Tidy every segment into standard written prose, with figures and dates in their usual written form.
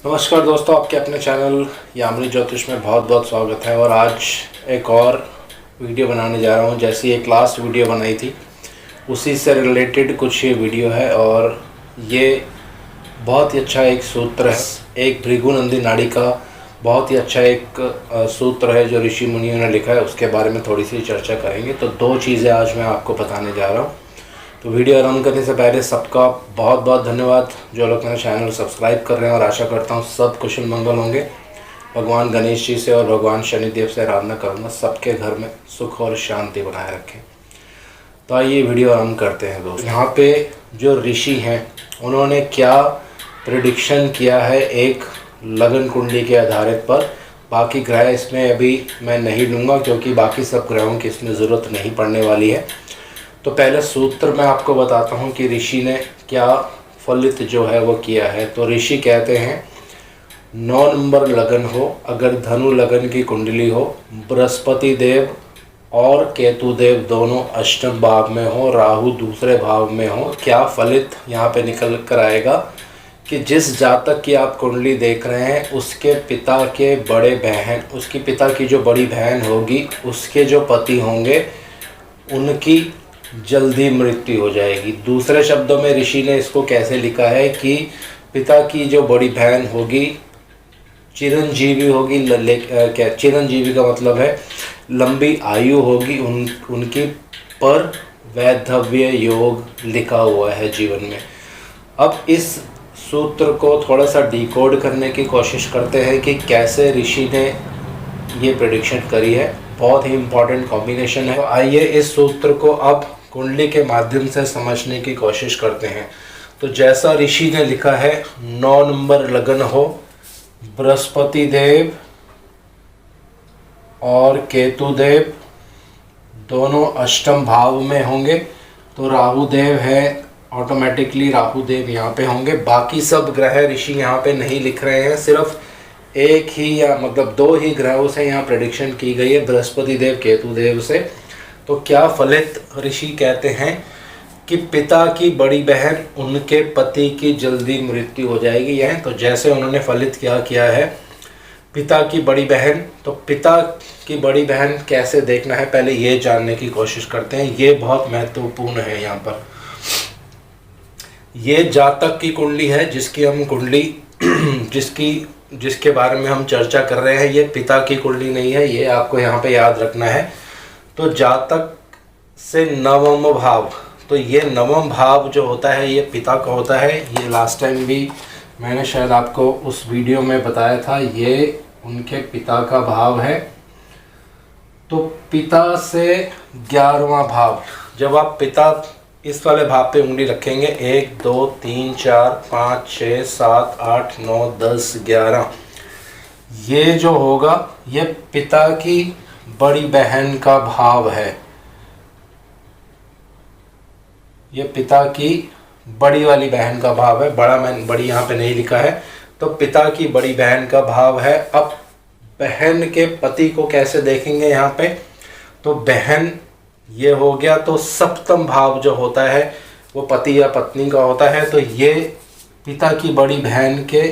नमस्कार दोस्तों, आपके अपने चैनल यामिनी ज्योतिष में बहुत बहुत स्वागत है। और आज एक और वीडियो बनाने जा रहा हूँ। जैसी एक लास्ट वीडियो बनाई थी उसी से रिलेटेड कुछ ये वीडियो है। और ये बहुत ही अच्छा एक सूत्र है, एक भृगुनंदी नाड़ी का बहुत ही अच्छा एक सूत्र है जो ऋषि मुनियों ने लिखा है। उसके बारे में थोड़ी सी चर्चा करेंगे। तो दो चीज़ें आज मैं आपको बताने जा रहा हूँ। तो वीडियो आरंभ करने से पहले सबका बहुत बहुत धन्यवाद जो लोग मेरा चैनल सब्सक्राइब कर रहे हैं। और आशा करता हूँ सब कुशल मंगल होंगे। भगवान गणेश जी से और भगवान शनिदेव से आराधना करूँगा सबके घर में सुख और शांति बनाए रखें। तो आइए वीडियो आरंभ करते हैं दोस्तों। यहाँ पे जो ऋषि हैं उन्होंने क्या प्रेडिक्शन किया है एक लगन कुंडली के आधारित पर। बाकी ग्रह इसमें अभी मैं नहीं लूँगा क्योंकि बाकी सब ग्रहों की इसमें ज़रूरत नहीं पड़ने वाली है। तो पहले सूत्र मैं आपको बताता हूँ कि ऋषि ने क्या फलित जो है वो किया है। तो ऋषि कहते हैं 9 नंबर लगन हो, अगर धनु लगन की कुंडली हो, बृहस्पति देव और केतु देव दोनों अष्टम भाव में हो, राहु दूसरे भाव में हो, क्या फलित यहाँ पे निकल कर आएगा कि जिस जातक की आप कुंडली देख रहे हैं उसके पिता के बड़े बहन, उसकी पिता की जो बड़ी बहन होगी, उसके जो पति होंगे उनकी जल्दी मृत्यु हो जाएगी। दूसरे शब्दों में ऋषि ने इसको कैसे लिखा है कि पिता की जो बड़ी बहन होगी चिरंजीवी होगी। क्या चिरंजीवी का मतलब है लंबी आयु होगी उनकी, पर वैधव्य योग लिखा हुआ है जीवन में। अब इस सूत्र को थोड़ा सा डिकोड करने की कोशिश करते हैं कि कैसे ऋषि ने ये प्रेडिक्शन करी है। बहुत ही इम्पॉर्टेंट कॉम्बिनेशन है। तो आइए इस सूत्र को अब कुंडली के माध्यम से समझने की कोशिश करते हैं। तो जैसा ऋषि ने लिखा है 9 नंबर लगन हो, बृहस्पति देव और केतु देव दोनों अष्टम भाव में होंगे। तो राहु देव है, ऑटोमेटिकली राहु देव यहाँ पे होंगे। बाकी सब ग्रह ऋषि यहाँ पे नहीं लिख रहे हैं, सिर्फ एक ही या मतलब 2 ही ग्रहों से यहाँ प्रेडिक्शन की गई है, बृहस्पति देव केतु देव से। तो क्या फलित ऋषि कहते हैं कि पिता की बड़ी बहन उनके पति की जल्दी मृत्यु हो जाएगी। यह तो जैसे उन्होंने फलित क्या किया है पिता की बड़ी बहन, तो पिता की बड़ी बहन कैसे देखना है पहले ये जानने की कोशिश करते हैं। ये बहुत महत्वपूर्ण है। यहाँ पर ये जातक की कुंडली है जिसकी हम कुंडली जिसके बारे में हम चर्चा कर रहे हैं। ये पिता की कुंडली नहीं है, ये आपको यहाँ पे याद रखना है। तो जातक से नवम भाव, तो ये नवम भाव जो होता है ये पिता का होता है। ये लास्ट टाइम भी मैंने शायद आपको उस वीडियो में बताया था, ये उनके पिता का भाव है। तो पिता से 11वां भाव, जब आप पिता इस वाले भाव पे उंगली रखेंगे 1 2 3 4 5 6 7 8 9 10 11, ये जो होगा ये पिता की बड़ी बहन का भाव है। ये पिता की बड़ी वाली बहन का भाव है। बड़ी यहाँ पे नहीं लिखा है। तो पिता की बड़ी बहन का भाव है। अब बहन के पति को कैसे देखेंगे यहाँ पे, तो बहन ये हो गया। तो सप्तम भाव जो होता है वो पति या पत्नी का होता है। तो ये पिता की बड़ी बहन के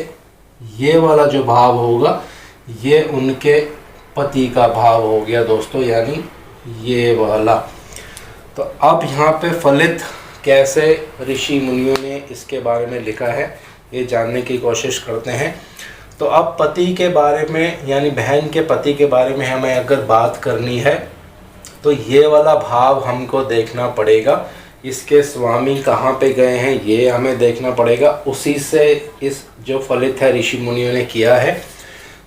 ये वाला जो भाव होगा ये उनके पति का भाव हो गया दोस्तों, यानी ये वाला। तो अब यहाँ पे फलित कैसे ऋषि मुनियों ने इसके बारे में लिखा है ये जानने की कोशिश करते हैं। तो अब पति के बारे में यानी बहन के पति के बारे में हमें अगर बात करनी है तो ये वाला भाव हमको देखना पड़ेगा। इसके स्वामी कहाँ पे गए हैं ये हमें देखना पड़ेगा। उसी से इस जो फलित है ऋषि मुनियों ने किया है।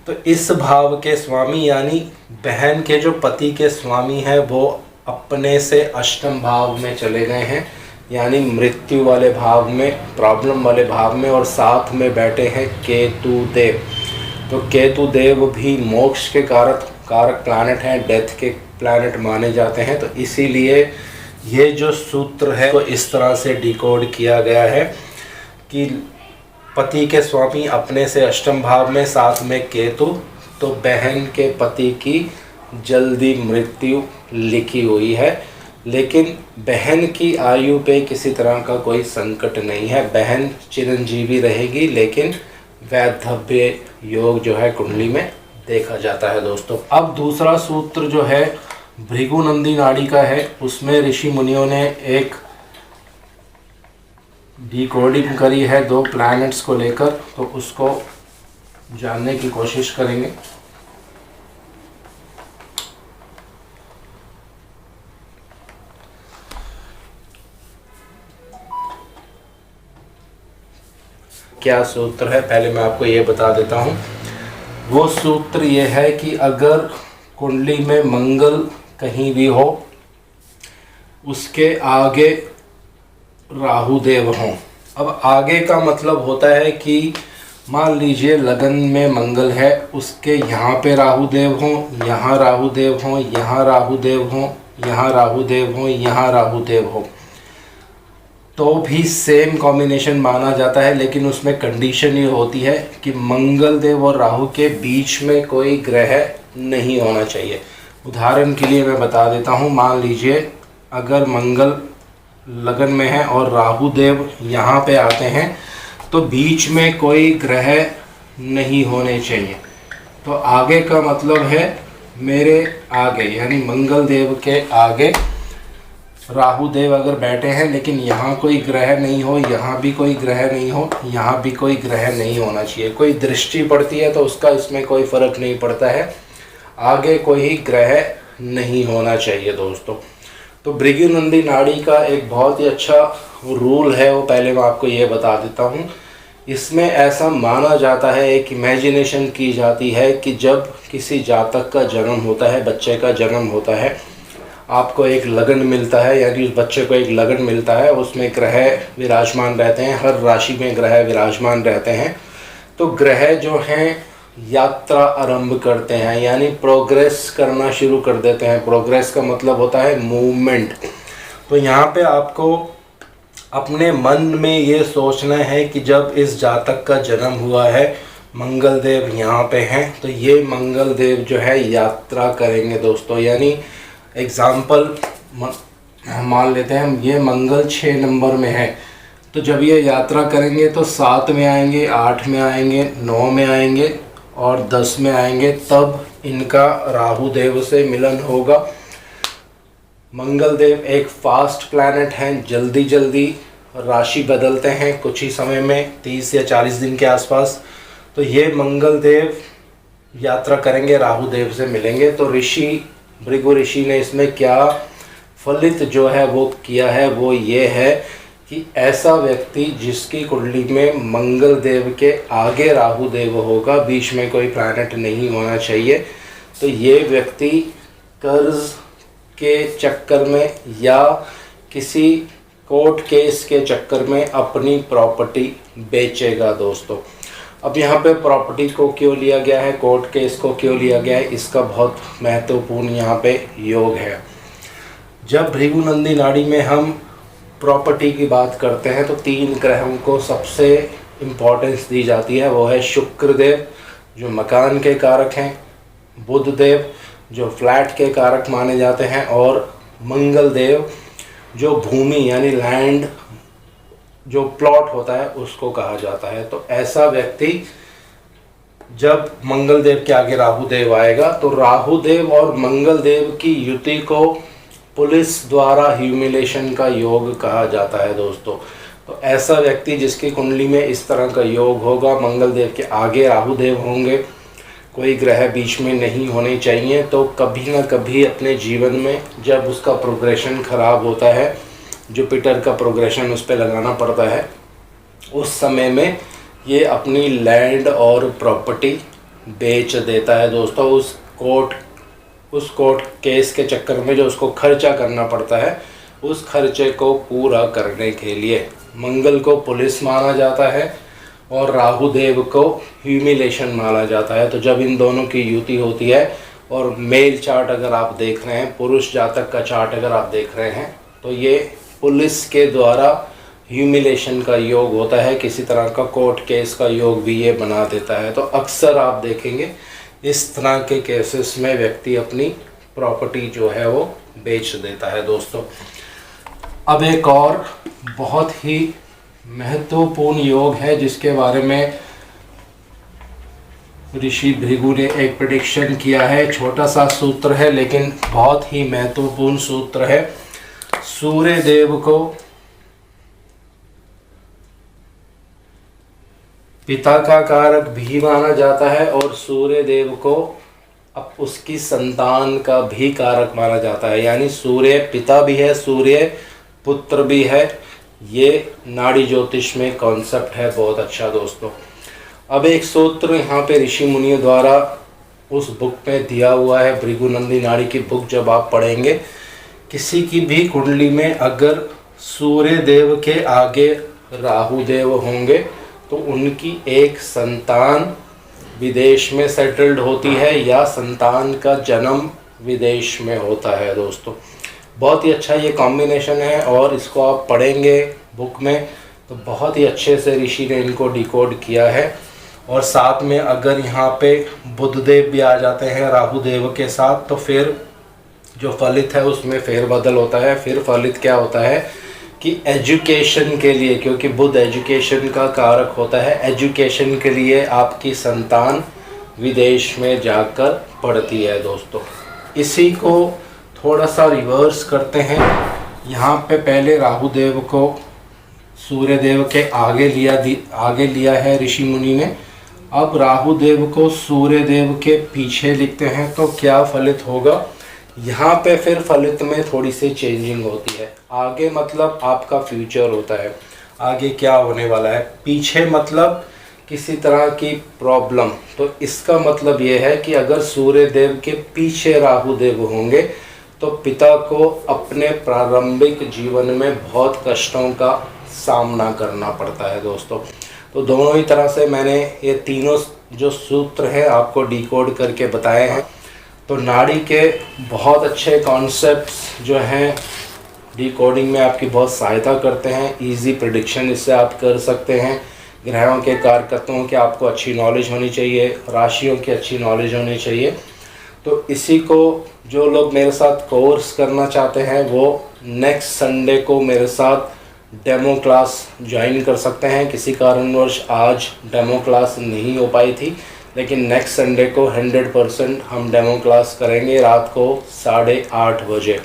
तो इस भाव के स्वामी यानी बहन के जो पति के स्वामी हैं वो अपने से अष्टम भाव में चले गए हैं, यानी मृत्यु वाले भाव में, प्रॉब्लम वाले भाव में। और साथ में बैठे हैं केतु देव। तो केतु देव भी मोक्ष के कारक प्लैनेट हैं, डेथ के प्लैनेट माने जाते हैं। तो इसीलिए ये जो सूत्र है तो इस तरह से डिकोड किया गया है कि पति के स्वामी अपने से अष्टम भाव में, साथ में केतु। तो बहन के पति की जल्दी मृत्यु लिखी हुई है। लेकिन बहन की आयु पे किसी तरह का कोई संकट नहीं है। बहन चिरंजीवी रहेगी, लेकिन वैधव्य योग जो है कुंडली में देखा जाता है दोस्तों। अब दूसरा सूत्र जो है भृगुनंदी नाड़ी का है, उसमें ऋषि मुनियों ने एक डिकोडिंग करी है 2 प्लैनेट्स को लेकर, तो उसको जानने की कोशिश करेंगे। क्या सूत्र है पहले मैं आपको ये बता देता हूँ। वो सूत्र ये है कि अगर कुंडली में मंगल कहीं भी हो, उसके आगे राहु देव हों। अब आगे का मतलब होता है कि मान लीजिए लगन में मंगल है, उसके यहाँ पे राहु देव हों, यहाँ राहु देव हों, यहाँ राहु देव हों, यहाँ राहु देव हों, यहाँ राहु देव हो, तो भी सेम कॉम्बिनेशन माना जाता है। लेकिन उसमें कंडीशन ये होती है कि मंगल देव और राहु के बीच में कोई ग्रह नहीं होना चाहिए। उदाहरण के लिए मैं बता देता हूँ, मान लीजिए अगर मंगल लगन में है और राहु देव यहाँ पे आते हैं, तो बीच में कोई ग्रह नहीं होने चाहिए। तो आगे का मतलब है मेरे आगे, यानी मंगल देव के आगे राहु देव अगर बैठे हैं, लेकिन यहाँ कोई ग्रह नहीं हो, यहाँ भी कोई ग्रह नहीं हो, यहाँ भी कोई ग्रह नहीं होना चाहिए। कोई दृष्टि पड़ती है तो उसका इसमें कोई फ़र्क नहीं पड़ता है, आगे कोई ग्रह नहीं होना चाहिए दोस्तों। तो भृगुनंदी नाड़ी का एक बहुत ही अच्छा रूल है, वो पहले मैं आपको ये बता देता हूँ। इसमें ऐसा माना जाता है, एक इमेजिनेशन की जाती है कि जब किसी जातक का जन्म होता है, बच्चे का जन्म होता है, आपको एक लगन मिलता है, यानी उस बच्चे को एक लगन मिलता है, उसमें ग्रह विराजमान रहते हैं, हर राशि में ग्रह विराजमान रहते हैं। तो ग्रह जो हैं यात्रा आरंभ करते हैं, यानी प्रोग्रेस करना शुरू कर देते हैं। प्रोग्रेस का मतलब होता है मूवमेंट। तो यहाँ पे आपको अपने मन में ये सोचना है कि जब इस जातक का जन्म हुआ है, मंगल देव यहाँ पे हैं, तो ये मंगल देव जो है यात्रा करेंगे दोस्तों। यानी एग्ज़ाम्पल मान लेते हैं हम, ये मंगल 6 नंबर में है, तो जब ये यात्रा करेंगे तो 7 में आएंगे, 8 में आएंगे, 9 में आएंगे और 10 में आएंगे, तब इनका राहु देव से मिलन होगा। मंगल देव एक फास्ट प्लैनेट हैं, जल्दी जल्दी राशि बदलते हैं कुछ ही समय में, 30 या 40 दिन के आसपास। तो ये मंगल देव यात्रा करेंगे, राहु देव से मिलेंगे। तो भृगु ऋषि ने इसमें क्या फलित जो है वो किया है, वो ये है कि ऐसा व्यक्ति जिसकी कुंडली में मंगल देव के आगे राहु देव होगा, बीच में कोई प्लैनेट नहीं होना चाहिए, तो ये व्यक्ति कर्ज के चक्कर में या किसी कोर्ट केस के चक्कर में अपनी प्रॉपर्टी बेचेगा दोस्तों। अब यहाँ पे प्रॉपर्टी को क्यों लिया गया है, कोर्ट केस को क्यों लिया गया है, इसका बहुत महत्वपूर्ण यहाँ पे योग है। जब भृगुनंदी नाड़ी में हम प्रॉपर्टी की बात करते हैं तो 3 ग्रहों को सबसे इम्पोर्टेंस दी जाती है। वो है शुक्र देव जो मकान के कारक हैं, बुध देव जो फ्लैट के कारक माने जाते हैं, और मंगल देव जो भूमि यानी लैंड जो प्लॉट होता है उसको कहा जाता है। तो ऐसा व्यक्ति जब मंगल देव के आगे राहु देव आएगा, तो राहु देव और मंगल देव की युति को पुलिस द्वारा ह्यूमिलेशन का योग कहा जाता है दोस्तों। तो ऐसा व्यक्ति जिसकी कुंडली में इस तरह का योग होगा, मंगल देव के आगे राहु देव होंगे, कोई ग्रह बीच में नहीं होने चाहिए, तो कभी ना कभी अपने जीवन में जब उसका प्रोग्रेशन खराब होता है, जुपिटर का प्रोग्रेशन उस पर लगाना पड़ता है, उस समय में ये अपनी लैंड और प्रॉपर्टी बेच देता है दोस्तों। उस कोर्ट केस के चक्कर में जो उसको खर्चा करना पड़ता है, उस खर्चे को पूरा करने के लिए मंगल को पुलिस माना जाता है और राहु देव को ह्यूमिलेशन माना जाता है। तो जब इन दोनों की युति होती है, और मेल चार्ट अगर आप देख रहे हैं, पुरुष जातक का चार्ट अगर आप देख रहे हैं, तो ये पुलिस के द्वारा ह्यूमिलेशन का योग होता है, किसी तरह का कोर्ट केस का योग भी ये बना देता है। तो अक्सर आप देखेंगे इस तरह के केसेस में व्यक्ति अपनी प्रॉपर्टी जो है वो बेच देता है दोस्तों। अब एक और बहुत ही महत्वपूर्ण योग है जिसके बारे में ऋषि भृगु ने एक प्रेडिक्शन किया है। छोटा सा सूत्र है लेकिन बहुत ही महत्वपूर्ण सूत्र है। सूर्य देव को पिता का कारक भी माना जाता है और सूर्य देव को अब उसकी संतान का भी कारक माना जाता है। यानी सूर्य पिता भी है, सूर्य पुत्र भी है। ये नाड़ी ज्योतिष में कॉन्सेप्ट है बहुत अच्छा दोस्तों। अब एक सूत्र यहाँ पे ऋषि मुनियों द्वारा उस बुक में दिया हुआ है, भृगुनंदी नाड़ी की बुक जब आप पढ़ेंगे, किसी की भी कुंडली में अगर सूर्य देव के आगे राहु देव होंगे तो उनकी एक संतान विदेश में सेटल्ड होती है या संतान का जन्म विदेश में होता है दोस्तों। बहुत ही अच्छा ये कॉम्बिनेशन है और इसको आप पढ़ेंगे बुक में तो बहुत ही अच्छे से ऋषि ने इनको डिकोड किया है। और साथ में अगर यहाँ पे बुध देव भी आ जाते हैं राहु देव के साथ तो फिर जो फलित है उसमें फेरबदल होता है। फिर फलित क्या होता है कि एजुकेशन के लिए, क्योंकि बुध एजुकेशन का कारक होता है, एजुकेशन के लिए आपकी संतान विदेश में जाकर पढ़ती है दोस्तों। इसी को थोड़ा सा रिवर्स करते हैं। यहाँ पे पहले राहु देव को सूर्य देव के आगे लिया है ऋषि मुनि ने। अब राहु देव को सूर्य देव के पीछे लिखते हैं तो क्या फलित होगा। यहाँ पे फिर फलित में थोड़ी सी चेंजिंग होती है। आगे मतलब आपका फ्यूचर होता है, आगे क्या होने वाला है। पीछे मतलब किसी तरह की प्रॉब्लम। तो इसका मतलब ये है कि अगर सूर्य देव के पीछे राहु देव होंगे तो पिता को अपने प्रारंभिक जीवन में बहुत कष्टों का सामना करना पड़ता है दोस्तों। तो दोनों ही तरह से मैंने ये तीनों जो सूत्र हैं आपको डिकोड करके बताए हैं। तो नाड़ी के बहुत अच्छे कॉन्सेप्ट्स जो हैं डिकोडिंग में आपकी बहुत सहायता करते हैं। इजी प्रेडिक्शन इससे आप कर सकते हैं। ग्रहों के कारकत्वों की आपको अच्छी नॉलेज होनी चाहिए, राशियों की अच्छी नॉलेज होनी चाहिए। तो इसी को जो लोग मेरे साथ कोर्स करना चाहते हैं वो नेक्स्ट संडे को मेरे साथ डेमो क्लास ज्वाइन कर सकते हैं। किसी कारणवश आज डेमो क्लास नहीं हो पाई थी लेकिन नेक्स्ट संडे को 100% हम डेमो क्लास करेंगे रात को 8:30 बजे।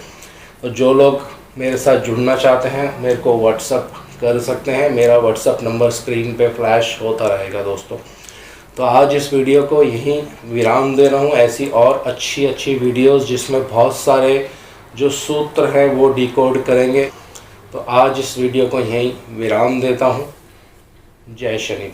तो जो लोग मेरे साथ जुड़ना चाहते हैं मेरे को व्हाट्सअप कर सकते हैं। मेरा व्हाट्सअप नंबर स्क्रीन पे फ्लैश होता रहेगा दोस्तों। तो आज इस वीडियो को यहीं विराम दे रहा हूँ। ऐसी और अच्छी वीडियोस जिसमें बहुत सारे जो सूत्र हैं वो डिकोड करेंगे। तो आज इस वीडियो को यहीं विराम देता हूँ। जय शनिदेव।